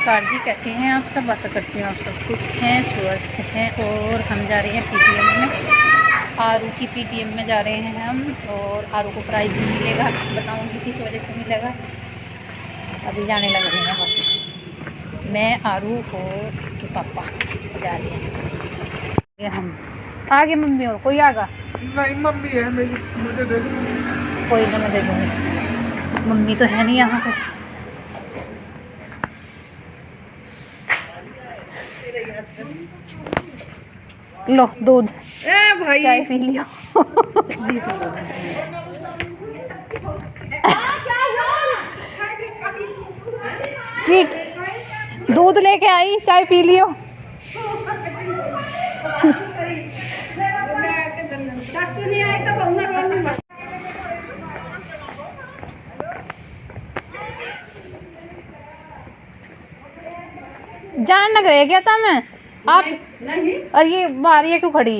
नमस्कार जी, कैसे हैं आप सब। आशा करती हूँ आप सब कुछ हैं, स्वस्थ हैं। और हम जा रहे हैं पीटीएम में, आरू की पीटीएम में जा रहे हैं हम। और आरू को प्राइज़ भी मिलेगा, बताऊँगी किस वजह से मिलेगा। अभी जाने लग रहे हैं बस, मैं, आरू और उसके पापा जा रहे हैं। हम आगे, मम्मी और कोई आगा नहीं, मम्मी है मेरी, मुझे दे दो। कोई ना, मैं दे दूँगी। मम्मी तो है नहीं यहाँ पे। लो दूध, ए भाई, चाय पी लियो। पीट, दूध लेके आई, चाय पी लियो। जान लग रहे क्या था मैं आप नहीं। और ये बाहर ये क्यों खड़ी।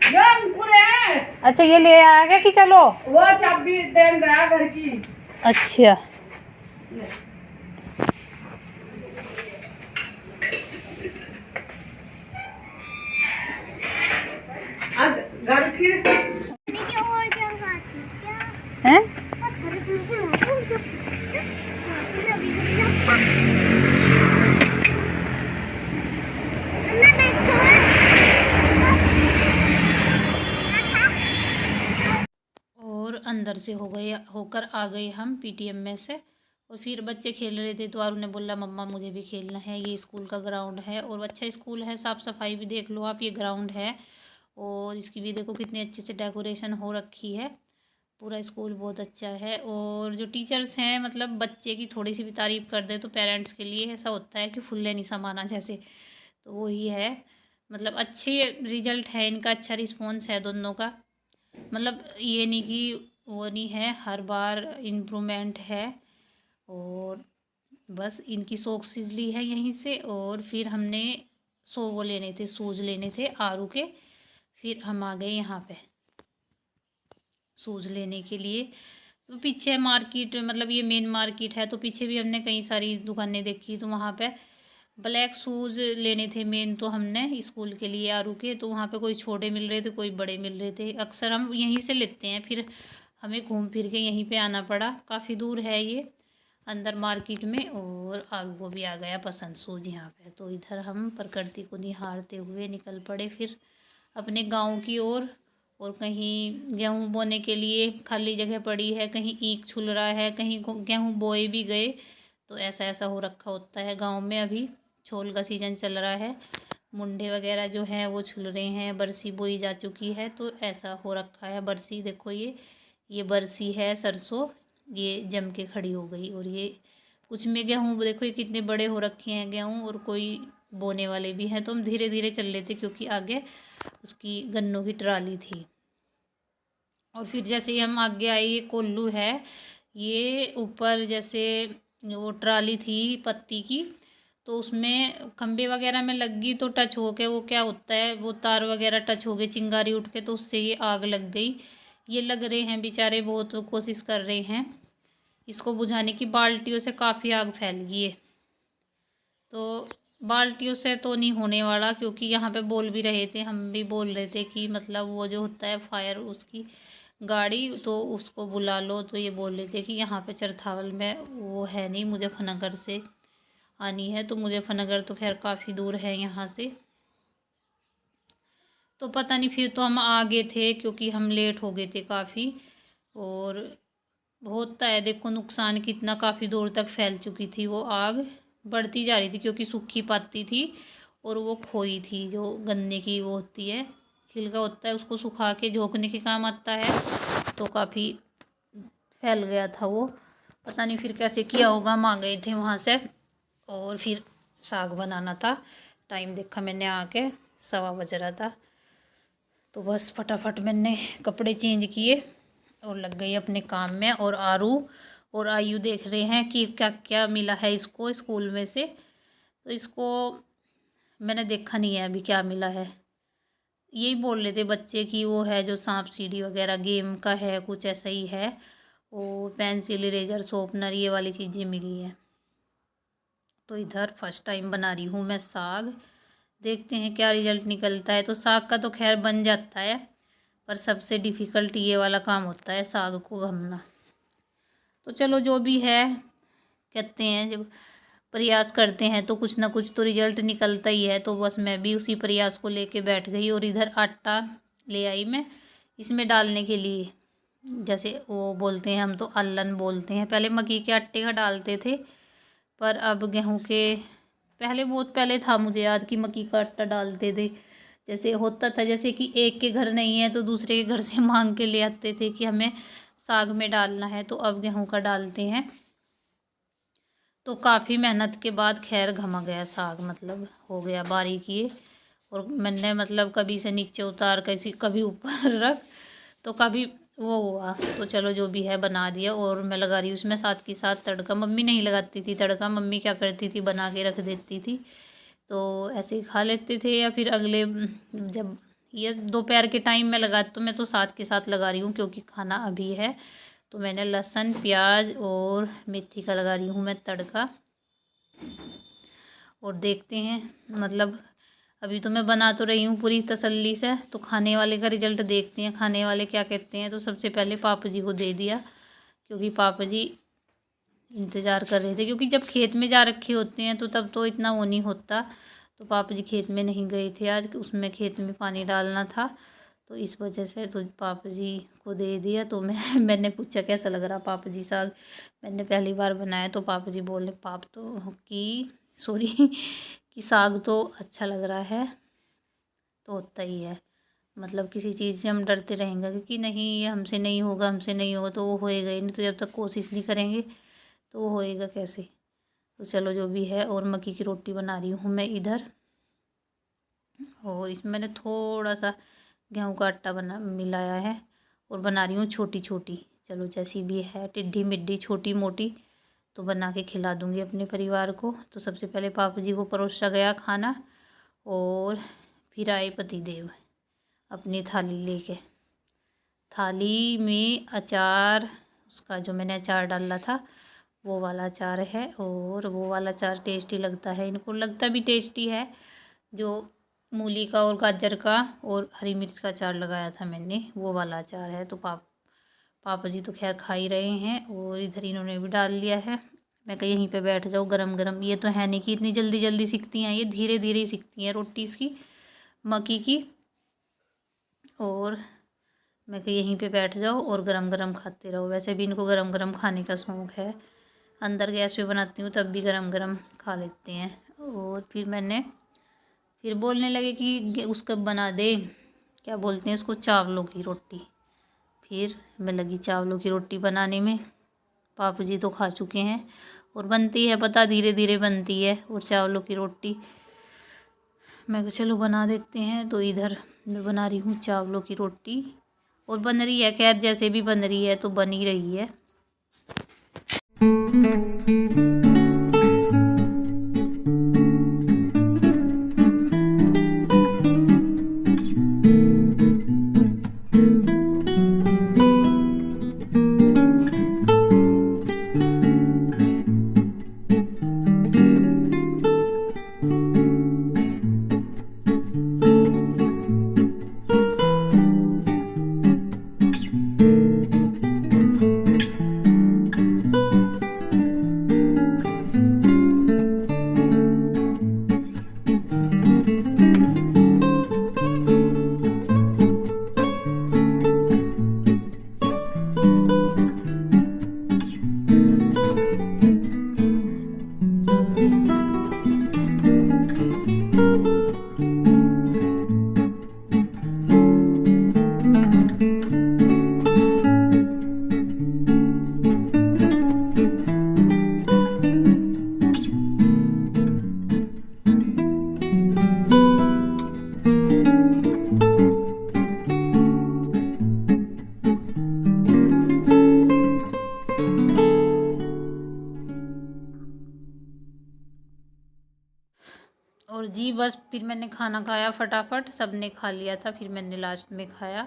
है। अच्छा, ये ले आया क्या कि चलो वो चाबी देन गया घर की। अच्छा, घर फिर हैं? और अंदर से होकर आ गए हम पीटीएम में से। और फिर बच्चे खेल रहे थे तो आरू ने बोला मम्मा मुझे भी खेलना है। ये स्कूल का ग्राउंड है और अच्छा स्कूल है, साफ़ सफाई भी देख लो आप। ये ग्राउंड है और इसकी भी देखो कितनी अच्छे से डेकोरेशन हो रखी है। पूरा स्कूल बहुत अच्छा है। और जो टीचर्स हैं, मतलब बच्चे की थोड़ी सी भी तारीफ़ कर दे तो पेरेंट्स के लिए ऐसा होता है कि फुल्ले नहीं समाना जैसे, तो वही है। मतलब अच्छे रिजल्ट है इनका, अच्छा रिस्पॉन्स है दोनों का। मतलब ये नहीं कि वो नहीं है, हर बार इम्प्रूवमेंट है। और बस इनकी सॉक्सेस ली है यहीं से। और फिर हमने वो लेने थे, शूज़ लेने थे आरू के। फिर हम आ गए यहाँ पे शूज़ लेने के लिए। तो पीछे मार्केट, मतलब ये मेन मार्केट है, तो पीछे भी हमने कई सारी दुकानें देखी। तो वहाँ पे ब्लैक शूज़ लेने थे मेन तो हमने स्कूल के लिए आरू के। तो वहाँ पे कोई छोटे मिल रहे थे, कोई बड़े मिल रहे थे। अक्सर हम यहीं से लेते हैं, फिर हमें घूम फिर के यहीं पे आना पड़ा। काफ़ी दूर है ये अंदर मार्केट में। और आरू को भी आ गया पसंद शूज़ यहाँ पे। तो इधर हम प्रकृति को निहारते हुए निकल पड़े फिर अपने गाँव की ओर। और कहीं गेहूँ बोने के लिए खाली जगह पड़ी है, कहीं ईख छुल रहा है, कहीं गेहूँ बोए भी गए। तो ऐसा ऐसा हो रखा होता है गांव में। अभी छोल का सीज़न चल रहा है, मुंडे वगैरह जो हैं वो छुल रहे हैं, बरसी बोई जा चुकी है। तो ऐसा हो रखा है। बरसी देखो, ये बरसी है सरसों, ये जम के खड़ी हो गई। और ये कुछ में गेहूँ देखो, ये कितने बड़े हो रखे हैं गेहूँ, और कोई बोने वाले भी हैं। तो हम धीरे धीरे चल रहे थे क्योंकि आगे उसकी गन्नों की ट्राली थी। और फिर जैसे ही हम आगे आए, ये कोल्लू है, ये ऊपर जैसे वो ट्राली थी पत्ती की, तो उसमें खंबे वगैरह में लग गई तो टच हो के वो क्या होता है, वो तार वगैरह टच हो गए, चिंगारी उठ के, तो उससे ये आग लग गई। ये लग रहे हैं बेचारे, बहुत कोशिश कर रहे हैं इसको बुझाने की। बाल्टियों से काफ़ी आग फैल गई है। तो बाल्टियों से तो नहीं होने वाला, क्योंकि यहाँ पे बोल भी रहे थे, हम भी बोल रहे थे कि मतलब वो जो होता है फायर उसकी गाड़ी, तो उसको बुला लो। तो ये बोल रहे थे कि यहाँ पे चरथावल में वो है नहीं, मुजफ्फरनगर से आनी है। तो मुजफ्फरनगर तो खैर काफ़ी दूर है यहाँ से। तो पता नहीं, फिर तो हम आ गए थे क्योंकि हम लेट हो गए थे काफ़ी। और होता है, देखो नुकसान कितना, काफ़ी दूर तक फैल चुकी थी वो आग, बढ़ती जा रही थी क्योंकि सूखी पत्ती थी। और वो खोई थी, जो गन्ने की वो होती है, छिलका होता है, उसको सुखा के झोंकने के काम आता है। तो काफ़ी फैल गया था वो, पता नहीं फिर कैसे किया होगा। हम आ गए थे वहाँ से। और फिर साग बनाना था। टाइम देखा मैंने आके 1:15 बज रहा था। तो बस फटाफट मैंने कपड़े चेंज किए और लग गई अपने काम में। और आरू और आयु देख रहे हैं कि क्या क्या मिला है इसको स्कूल में से। तो इसको मैंने देखा नहीं है अभी क्या मिला है। यही बोल रहे थे बच्चे की वो है जो सांप सीढ़ी वगैरह गेम का है, कुछ ऐसा ही है। वो पेंसिल, इरेजर, शॉर्पनर, ये वाली चीज़ें मिली है। तो इधर फर्स्ट टाइम बना रही हूँ मैं साग। देखते हैं क्या रिजल्ट निकलता है। तो साग का तो खैर बन जाता है, पर सबसे डिफ़िकल्ट ये वाला काम होता है साग को घमना। तो चलो जो भी है, कहते हैं जब प्रयास करते हैं तो कुछ ना कुछ तो रिजल्ट निकलता ही है। तो बस मैं भी उसी प्रयास को लेके बैठ गई और इधर आटा ले आई मैं इसमें डालने के लिए। जैसे वो बोलते हैं, हम तो अल्लन बोलते हैं। पहले मक्की के आटे का डालते थे, पर अब गेहूं के, पहले बहुत पहले था मुझे याद कि मक्की का आटा डालते थे। जैसे होता था, जैसे कि एक के घर नहीं है तो दूसरे के घर से मांग के ले आते थे कि हमें साग में डालना है, तो अब गेहूं का डालते हैं। तो काफ़ी मेहनत के बाद खैर घमा गया साग, मतलब हो गया बारीक ये। और मैंने मतलब कभी से नीचे उतार, कैसी कभी ऊपर रख, तो कभी वो हुआ। तो चलो जो भी है बना दिया। और मैं लगा रही हूँ उसमें साथ के साथ तड़का। मम्मी नहीं लगाती थी तड़का, मम्मी क्या करती थी बना के रख देती थी, तो ऐसे ही खा लेते थे। या फिर अगले जब ये दोपहर के टाइम में लगा, तो मैं तो साथ के साथ लगा रही हूँ क्योंकि खाना अभी है। तो मैंने लहसुन प्याज और मेथी का लगा रही हूँ मैं तड़का। और देखते हैं, मतलब अभी तो मैं बना तो रही हूँ पूरी तसल्ली से, तो खाने वाले का रिजल्ट देखते हैं, खाने वाले क्या कहते हैं। तो सबसे पहले पापा जी को दे दिया, क्योंकि पापा जी इंतज़ार कर रहे थे। क्योंकि जब खेत में जा रखे होते हैं तो तब तो इतना वो नहीं होता। तो पापा जी खेत में नहीं गए थे आज, उसमें खेत में पानी डालना था, तो इस वजह से तो पापा जी को दे दिया। तो मैंने पूछा कैसा लग रहा पापा जी साग, मैंने पहली बार बनाया। तो पापा जी बोले पाप तो कि सॉरी कि साग तो अच्छा लग रहा है। तो होता ही है, मतलब किसी चीज़ से हम डरते रहेंगे क्योंकि नहीं ये हमसे नहीं होगा, हमसे नहीं होगा तो वो होएगा ही नहीं। तो जब तक कोशिश नहीं करेंगे तो वो होएगा कैसे। तो चलो जो भी है। और मक्की की रोटी बना रही हूँ मैं इधर। और इसमें मैंने थोड़ा सा गेहूं का आटा मिलाया है और बना रही हूँ छोटी छोटी। चलो जैसी भी है, टिड्डी मिड्डी छोटी मोटी, तो बना के खिला दूँगी अपने परिवार को। तो सबसे पहले पापा जी को परोसा गया खाना, और फिर आए पतिदेव अपनी थाली लेके। थाली में अचार, उसका जो मैंने अचार डाला था वो वाला अचार है। और वो वाला अचार टेस्टी लगता है, इनको लगता भी टेस्टी है। जो मूली का और गाजर का और हरी मिर्च का अचार लगाया था मैंने, वो वाला अचार है। तो पापा जी तो खैर खा ही रहे हैं, और इधर इन्होंने भी डाल लिया है। मैं कहीं यहीं पे बैठ जाऊँ गरम गरम। ये तो है नहीं कि इतनी जल्दी जल्दी सीखती हैं, ये धीरे धीरे ही सीखती हैं रोटी इसकी मक्की की। और मैं कहीं यहीं पे बैठ जाओ और गरम गरम खाते रहो। वैसे भी इनको गरम गरम खाने का शौक़ है, अंदर गैस पे बनाती हूँ तब भी गरम गरम खा लेते हैं। और फिर बोलने लगे कि उसका बना दे, क्या बोलते हैं उसको, चावलों की रोटी। फिर मैं लगी चावलों की रोटी बनाने में। पापा जी तो खा चुके हैं, और बनती है पता, धीरे धीरे बनती है और चावलों की रोटी। मैं कहा चलो बना देते हैं। तो इधर मैं बना रही हूँ चावलों की रोटी, और बन रही है खैर, जैसे भी बन रही है तो बन ही रही है। और जी बस फिर मैंने खाना खाया फटाफट, सब ने खा लिया था, फिर मैंने लास्ट में खाया।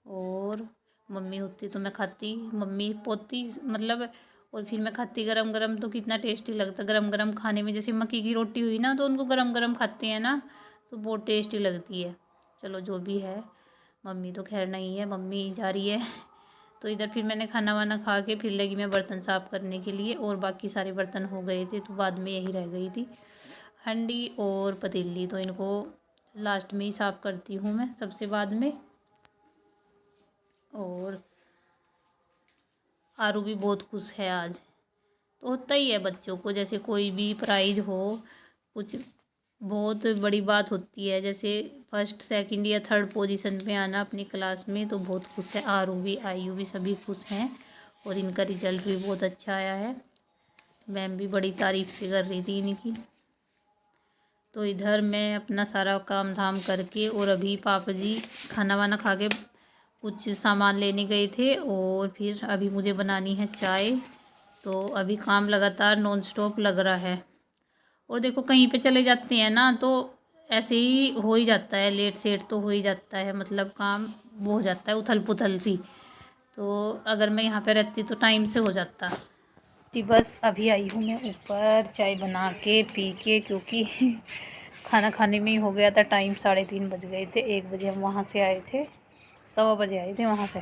और मम्मी होती तो मैं खाती, मम्मी पोती मतलब और फिर मैं खाती गरम गरम तो कितना टेस्टी लगता गरम गरम खाने में। जैसे मक्की की रोटी हुई ना तो उनको गरम गरम खाते हैं ना तो बहुत टेस्टी लगती है। चलो जो भी है, मम्मी तो खैर नहीं है, मम्मी जा रही है। तो इधर फिर मैंने खाना वाना खा के फिर लगी मैं बर्तन साफ़ करने के लिए, और बाकी सारे बर्तन हो गए थे तो बाद में यही रह गई थी हंडी और पतीली, तो इनको लास्ट में ही साफ़ करती हूँ मैं सबसे बाद में। और आरू भी बहुत खुश है आज, तो होता ही है बच्चों को, जैसे कोई भी प्राइज हो, कुछ बहुत बड़ी बात होती है, जैसे फर्स्ट सेकंड या थर्ड पोजीशन पे आना अपनी क्लास में, तो बहुत खुश है। आरू भी, आयु भी, सभी खुश हैं और इनका रिजल्ट भी बहुत अच्छा आया है। मैम भी बड़ी तारीफ़ से कर रही थी इनकी। तो इधर मैं अपना सारा काम धाम करके, और अभी पापा जी खाना वाना खा के कुछ सामान लेने गए थे, और फिर अभी मुझे बनानी है चाय। तो अभी काम लगातार नॉन स्टॉप लग रहा है। और देखो कहीं पे चले जाते हैं ना तो ऐसे ही हो ही जाता है, लेट सेट तो हो ही जाता है, मतलब काम वो हो जाता है उथल पुथल सी। तो अगर मैं यहाँ पे रहती तो टाइम से हो जाता जी। बस अभी आई हूँ मैं ऊपर चाय बना के पी के, क्योंकि खाना खाने में ही हो गया था टाइम, 3:30 बज गए थे। 1 बजे हम वहाँ से आए थे, 1:15 बजे आए थे वहाँ से,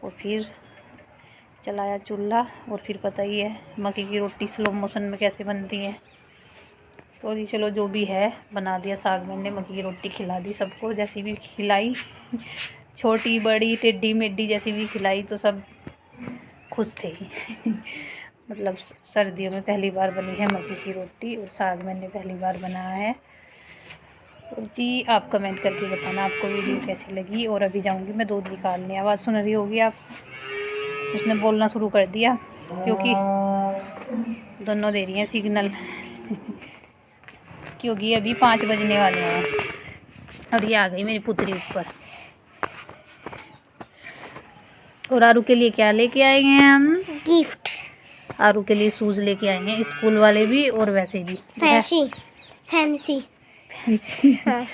और फिर चलाया चूल्हा। और फिर पता ही है मक्की की रोटी स्लो मोशन में कैसे बनती है। तो जी चलो जो भी है बना दिया साग, मैंने मक्की की रोटी खिला दी सबको, जैसी भी खिलाई, छोटी बड़ी टेढ़ी मेढ़ी जैसी भी खिलाई तो सब खुश थे। मतलब सर्दियों में पहली बार बनी है मक्की की रोटी, और साग मैंने पहली बार बनाया है। तो जी आप कमेंट करके बताना आपको वीडियो कैसी लगी। और अभी जाऊंगी मैं दूध निकालने, आवाज़ सुन रही होगी आप, उसने बोलना शुरू कर दिया क्योंकि दोनों दे रही हैं सिग्नल। क्योंकि अभी 5 बजने वाले हैं और ये आ गई मेरी पुत्री ऊपर। और आरू के लिए क्या लेके आए हैं हम? गिफ्ट। आरू के लिए शूज़ लेके आए हैं, स्कूल वाले भी और वैसे भी फैंसी। हाँ।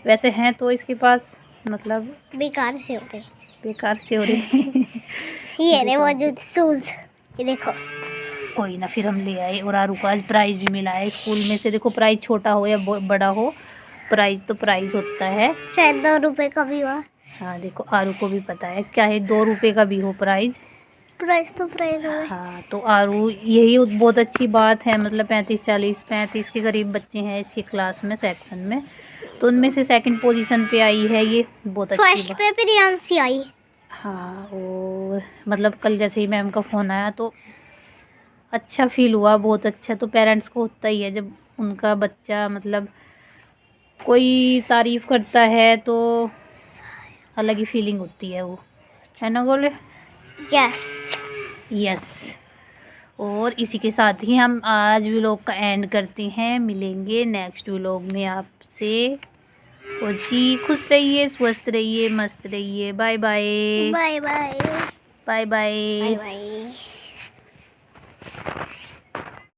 वैसे हैं तो इसके पास, मतलब बेकार से होते। हो रहे। ये रे मौजूद शूज, ये देखो। कोई ना, फिर हम ले आए। और आरू को आज प्राइज़ भी मिला है स्कूल में से। देखो प्राइज़ छोटा हो या बड़ा हो, प्राइज़ तो प्राइज़ होता है, शायद 2 रुपए का भी हुआ। हाँ देखो आरू को भी पता है, चाहे 2 रुपये का भी हो प्राइज़ तो प्राइस हो। हाँ तो आरू, यही बहुत अच्छी बात है। मतलब 35 के करीब बच्चे हैं इसकी क्लास में, सेक्शन में, तो उनमें से सेकंड पोजीशन पे आई है, ये बहुत अच्छी फर्स्ट पे प्रियांशी आई। हाँ, और मतलब कल जैसे ही मैम का फ़ोन आया तो अच्छा फील हुआ, बहुत अच्छा। तो पेरेंट्स को होता ही है जब उनका बच्चा मतलब कोई तारीफ़ करता है तो अलग ही फीलिंग होती है, वो है ना बोले? यस। और इसी के साथ ही हम आज व्लॉग का एंड करते हैं। मिलेंगे नेक्स्ट व्लॉग में आपसे। और जी खुश रहिए, स्वस्थ रहिए, मस्त रहिए। Bye bye. Bye bye. Bye bye. Bye bye.